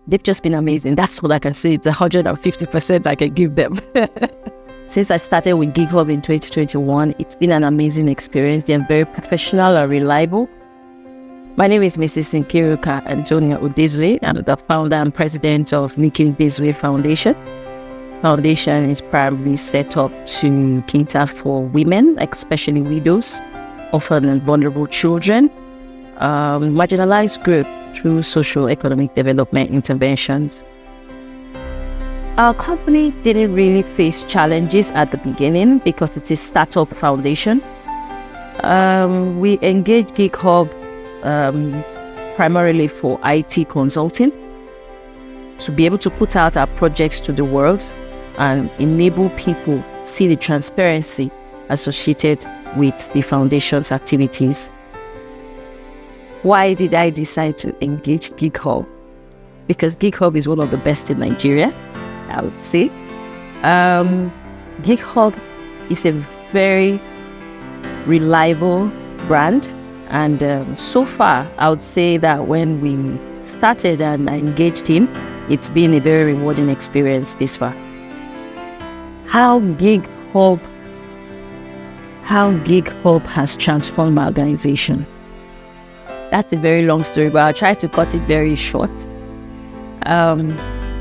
They've just been amazing. That's what I can say. It's 150% I can give them. Since I started with GeekHub in 2021, it's been an amazing experience. They're very professional and reliable. My name is Mrs. Nkiruka Antonia Udezue. I'm the founder and president of Nikki Udezue Foundation. Foundation is primarily set up to cater for women, especially widows, orphan and vulnerable children, marginalized groups through socio-economic development interventions. Our company didn't really face challenges at the beginning because it's a startup foundation. We engaged GeekHub primarily for IT consulting to be able to put out our projects to the world and enable people see the transparency associated with the foundation's activities. Why did I decide to engage GeekHub? Because GeekHub is one of the best in Nigeria, I would say. GeekHub is a very reliable brand, and so far, I would say that when we started and I engaged him, it's been a very rewarding experience this far. How GeekHub has transformed my organization. That's a very long story, but I'll try to cut it very short.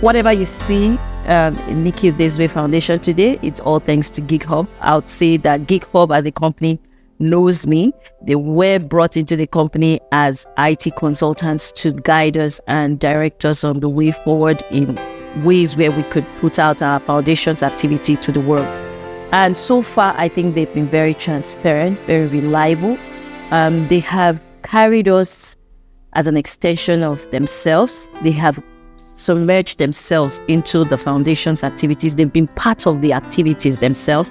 Whatever you see in Nikki Udezue Foundation today, it's all thanks to GeekHub. I would say that GeekHub as a company knows me. They were brought into the company as IT consultants to guide us and direct us on the way forward in ways where we could put out our foundation's activity to the world. And so far, I think they've been very transparent, very reliable. They have carried us as an extension of themselves. They have submerged themselves into the foundation's activities. They've been part of the activities themselves.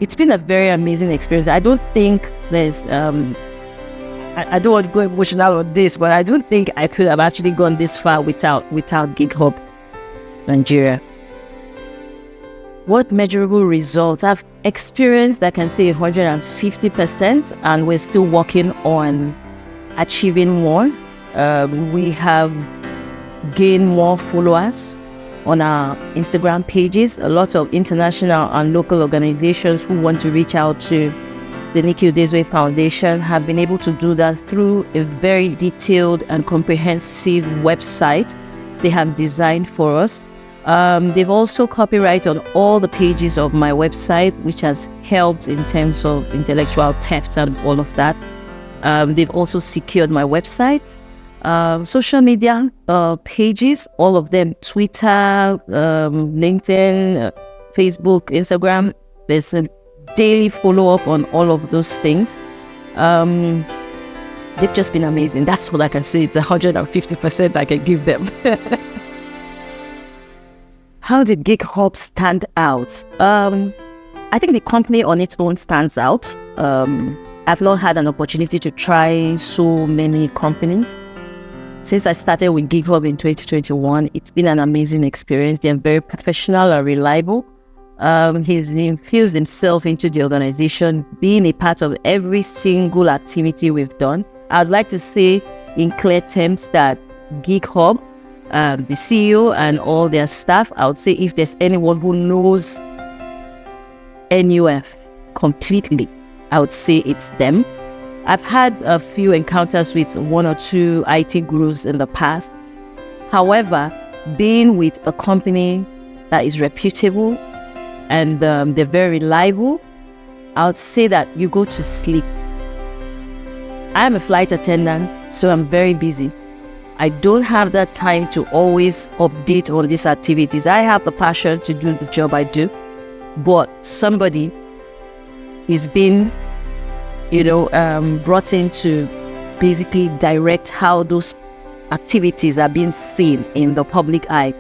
It's been a very amazing experience. I don't think there's, I don't want to go emotional on this, but I don't think I could have actually gone this far without GeekHub Nigeria. What measurable results? I've experienced, I can say 150%, and we're still working on achieving more. We have gained more followers on our Instagram pages. A lot of international and local organizations who want to reach out to the Nikki Udezue Foundation have been able to do that through a very detailed and comprehensive website they have designed for us. They've also copyrighted on all the pages of my website, which has helped in terms of intellectual theft and all of that. They've also secured my website. Social media pages, all of them, Twitter, LinkedIn, Facebook, Instagram. There's a daily follow-up on all of those things. They've just been amazing. That's what I can say. It's 150% I can give them. How did GeekHub stand out? I think the company on its own stands out. I've not had an opportunity to try so many companies. Since I started with GeekHub in 2021, it's been an amazing experience. They're very professional and reliable. He's infused himself into the organization, being a part of every single activity we've done. I'd like to say in clear terms that GeekHub, the CEO and all their staff, I would say if there's anyone who knows NUF completely, I would say it's them. I've had a few encounters with one or two IT gurus in the past. However, being with a company that is reputable and they're very reliable, I would say that you go to sleep. I am a flight attendant, so I'm very busy. I don't have that time to always update on these activities. I have the passion to do the job I do, but somebody is being brought in to basically direct how those activities are being seen in the public eye.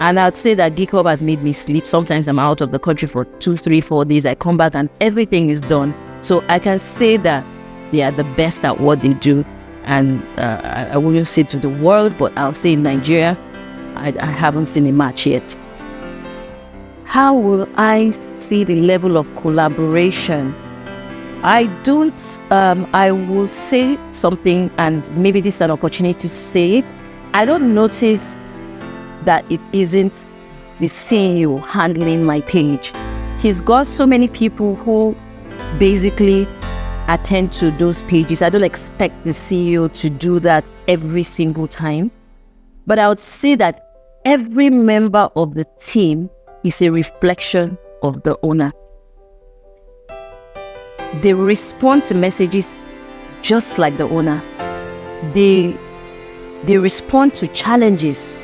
And I'd say that GeekHub has made me sleep. Sometimes I'm out of the country for 2, 3, 4 days. I come back and everything is done. So I can say that they are the best at what they do. And I wouldn't say to the world, but I'll say in Nigeria, I haven't seen a match yet. How will I see the level of collaboration? I will say something, and maybe this is an opportunity to say it. I don't notice that it isn't the CEO handling my page. He's got so many people who basically attend to those pages. I don't expect the CEO to do that every single time. But I would say that every member of the team is a reflection of the owner. They respond to messages just like the owner. They respond to challenges.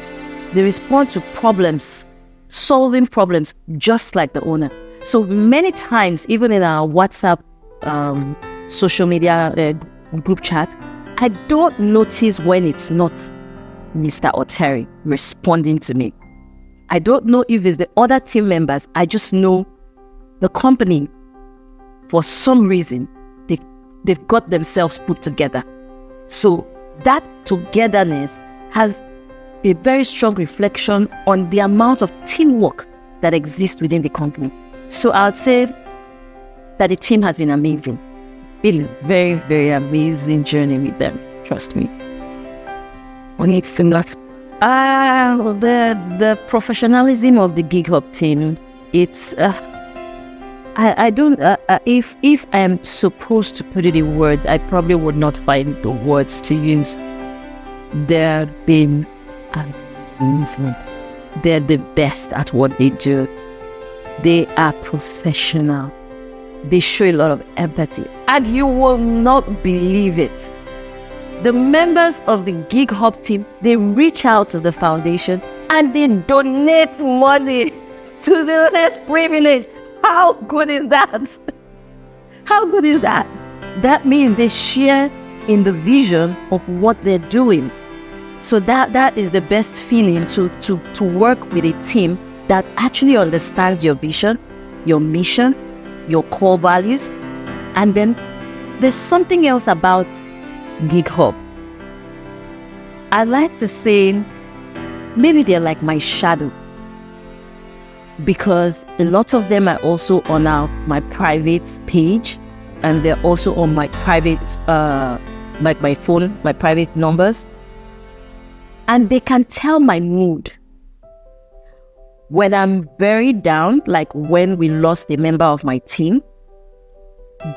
They respond to problems, solving problems just like the owner. So many times, even in our WhatsApp social media group chat, I don't notice when it's not Mr. Oteri responding to me. I don't know if it's the other team members. I just know the company, for some reason, they've got themselves put together. So that togetherness has a very strong reflection on the amount of teamwork that exists within the company. So I would say that the team has been amazing. It's been a very, very amazing journey with them. Trust me. The professionalism of the GeekHub team, it's I don't if I am supposed to put it in words, I probably would not find the words to use. They're been amazing. They're the best at what they do. They are professional. They show a lot of empathy, and you will not believe it. The members of the GeekHub team, they reach out to the foundation and they donate money to the less privileged. How good is that? How good is that? That means they share in the vision of what they're doing. So that is the best feeling to work with a team that actually understands your vision, your mission, your core values. And then there's something else about GeekHub. I like to say maybe they're like my shadow, because a lot of them are also on my private page, and they're also on my private my phone, my private numbers, and they can tell my mood. When I'm very down, like when we lost a member of my team,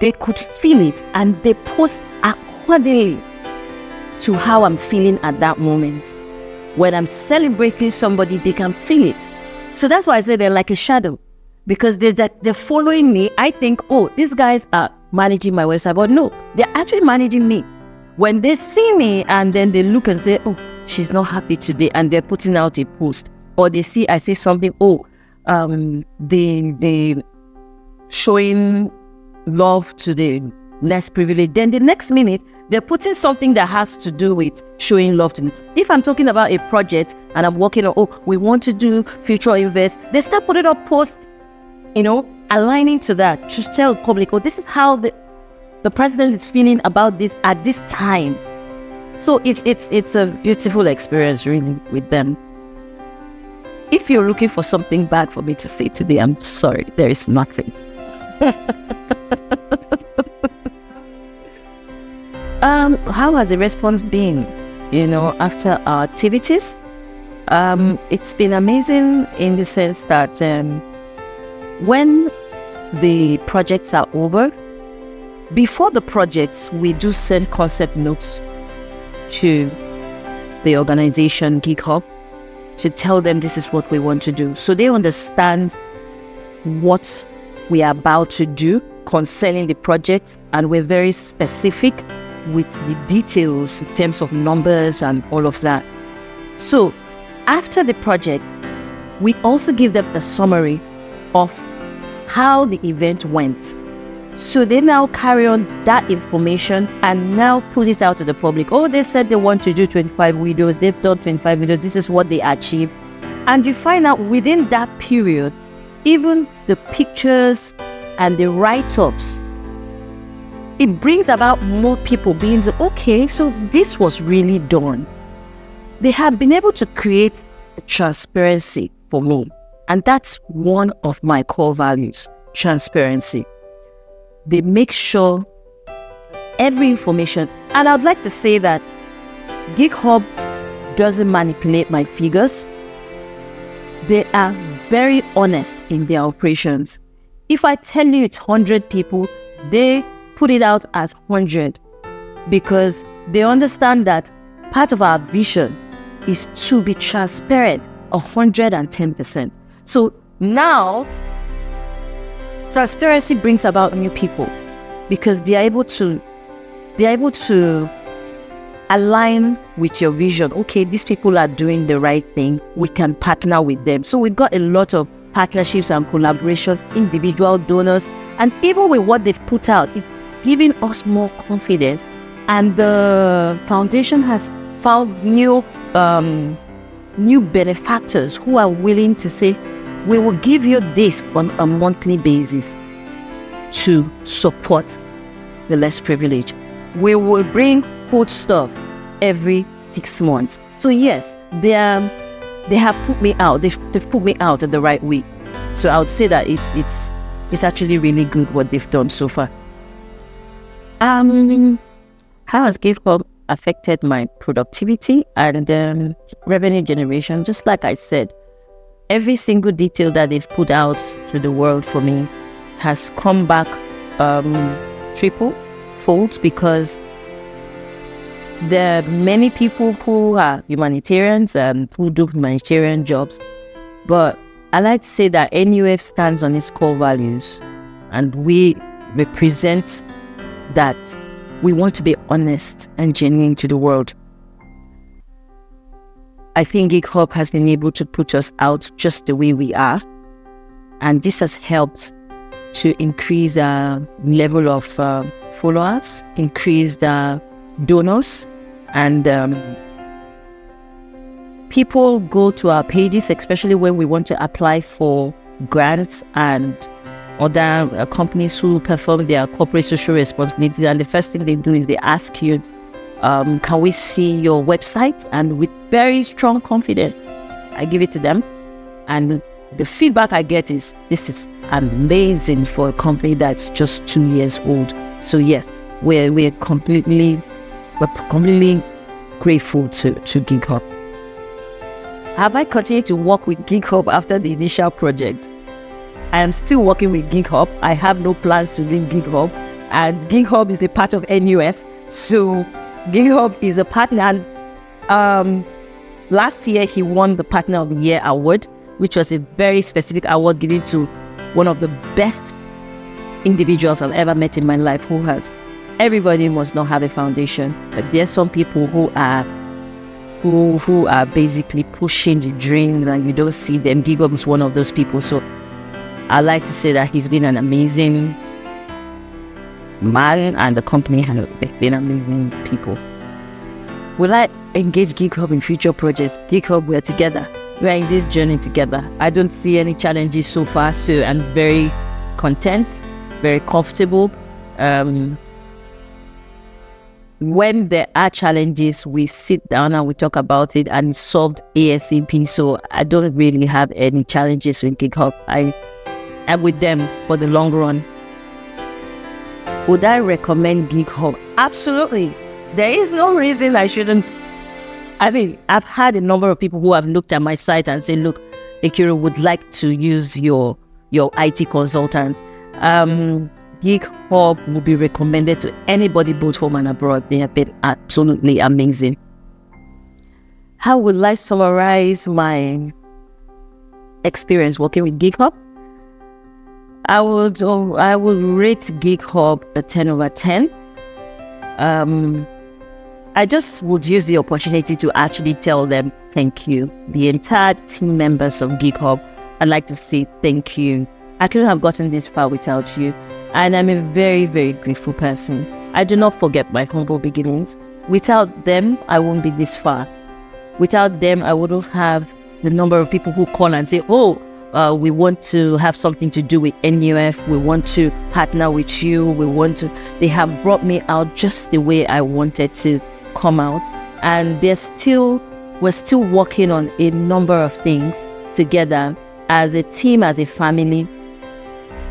they could feel it and they post accordingly to how I'm feeling at that moment. When I'm celebrating somebody, they can feel it. So that's why I say they're like a shadow, because they're following me. I think, oh, these guys are managing my website, but no, they're actually managing me. When they see me and then they look and say, oh, she's not happy today, and they're putting out a post, or they see I say something, oh, they showing love to the less privileged, then the next minute they're putting something that has to do with showing love to me. If I'm talking about a project and I'm working on, oh, we want to do future invest, they start putting up posts, aligning to that, to tell the public, oh, this is how the president is feeling about this at this time. So it's a beautiful experience really with them. If you're looking for something bad for me to say today, I'm sorry, there is nothing. How has the response been, after our activities? It's been amazing in the sense that when the projects are over, before the projects, we do send concept notes to the organization GeekHub to tell them this is what we want to do. So they understand what we are about to do concerning the project, and we're very specific with the details in terms of numbers and all of that. So after the project, we also give them a summary of how the event went. So they now carry on that information and now put it out to the public. Oh, they said they want to do 25 videos. They've done 25 videos. This is what they achieved. And you find out within that period, even the pictures and the write-ups, it brings about more people being, okay, so this was really done. They have been able to create transparency for me. And that's one of my core values, transparency. They make sure every information, and I'd like to say that GeekHub doesn't manipulate my figures. They are very honest in their operations. If I tell you it's 100 people, they put it out as 100 because they understand that part of our vision is to be transparent 110%. So now, transparency brings about new people because they are able to align with your vision. Okay, these people are doing the right thing. We can partner with them. So we've got a lot of partnerships and collaborations, individual donors, and even with what they've put out, it's giving us more confidence. And the foundation has found new benefactors who are willing to say, we will give you this on a monthly basis to support the less privileged. We will bring food stuff every 6 months. So yes, they have put me out. They've put me out in the right way. So I would say that it's actually really good what they've done so far. How has GeekHub affected my productivity and revenue generation? Just like I said, every single detail that they've put out to the world for me has come back triple-fold because there are many people who are humanitarians and who do humanitarian jobs. But I like to say that NUF stands on its core values, and we represent that we want to be honest and genuine to the world. I think GeekHub has been able to put us out just the way we are, and this has helped to increase our level of followers, increase the donors, and people go to our pages, especially when we want to apply for grants and other companies who perform their corporate social responsibility. And the first thing they do is they ask you, can we see your website? And with very strong confidence, I give it to them. And the feedback I get is, this is amazing for a company that's just 2 years old. So yes, we're completely grateful to GeekHub. Have I continued to work with GeekHub after the initial project? I am still working with GeekHub. I have no plans to leave GeekHub, and GeekHub is a part of NUF. So GeekHub is a partner. Last year, he won the Partner of the Year award, which was a very specific award given to one of the best individuals I've ever met in my life. Everybody must not have a foundation, but there's some people who are basically pushing the dreams and you don't see them. GeekHub is one of those people. So I like to say that he's been an amazing man, and the company has been amazing people. Will I engage GeekHub in future projects? GeekHub, we're together. We're in this journey together. I don't see any challenges so far, so I'm very content, very comfortable. When there are challenges, we sit down and we talk about it, and it's solved ASAP. So I don't really have any challenges with GeekHub. I am with them for the long run. Would I recommend GeekHub? Absolutely. There is no reason I shouldn't. I mean, I've had a number of people who have looked at my site and said, look, Ekiro would like to use your IT consultant. GeekHub will be recommended to anybody both home and abroad. They have been absolutely amazing. How would I summarize my experience working with GeekHub? I would rate GeekHub a 10 over 10. I just would use the opportunity to actually tell them thank you. The entire team members of GeekHub, I'd like to say thank you. I couldn't have gotten this far without you. And I'm a very, very grateful person. I do not forget my humble beginnings. Without them, I won't be this far. Without them, I wouldn't have the number of people who call and say, we want to have something to do with NUF. We want to partner with you. They have brought me out just the way I wanted to come out. And we're still working on a number of things together as a team, as a family.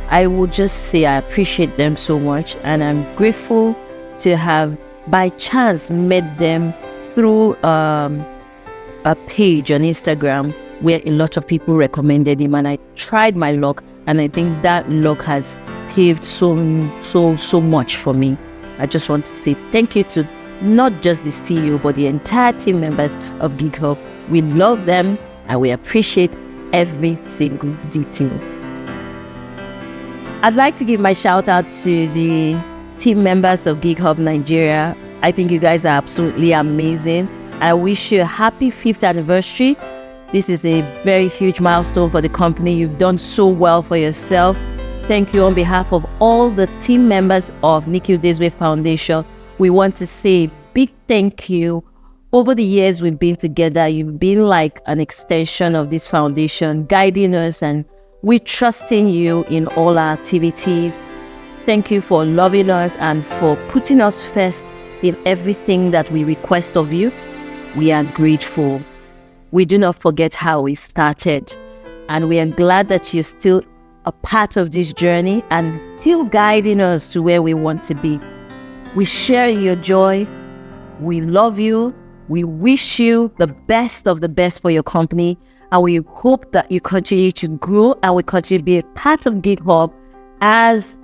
I would just say I appreciate them so much, and I'm grateful to have by chance met them through a page on Instagram where a lot of people recommended him, and I tried my luck, and I think that luck has paved so much for me. I just want to say thank you to not just the CEO, but the entire team members of GeekHub. We love them and we appreciate every single detail. I'd like to give my shout out to the team members of GeekHub Nigeria. I think you guys are absolutely amazing. I wish you a happy 5th anniversary. This is a very huge milestone for the company. You've done so well for yourself. Thank you on behalf of all the team members of Nikki Udezue Foundation. We want to say a big thank you. Over the years we've been together, you've been like an extension of this foundation, guiding us, and we trust in you in all our activities. Thank you for loving us and for putting us first in everything that we request of you. We are grateful. We do not forget how we started, and we are glad that you're still a part of this journey and still guiding us to where we want to be. We share your joy. We love you. We wish you the best of the best for your company, and we hope that you continue to grow and we continue to be a part of GeekHub as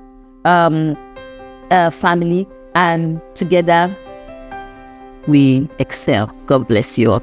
a family, and together we excel. God bless you all.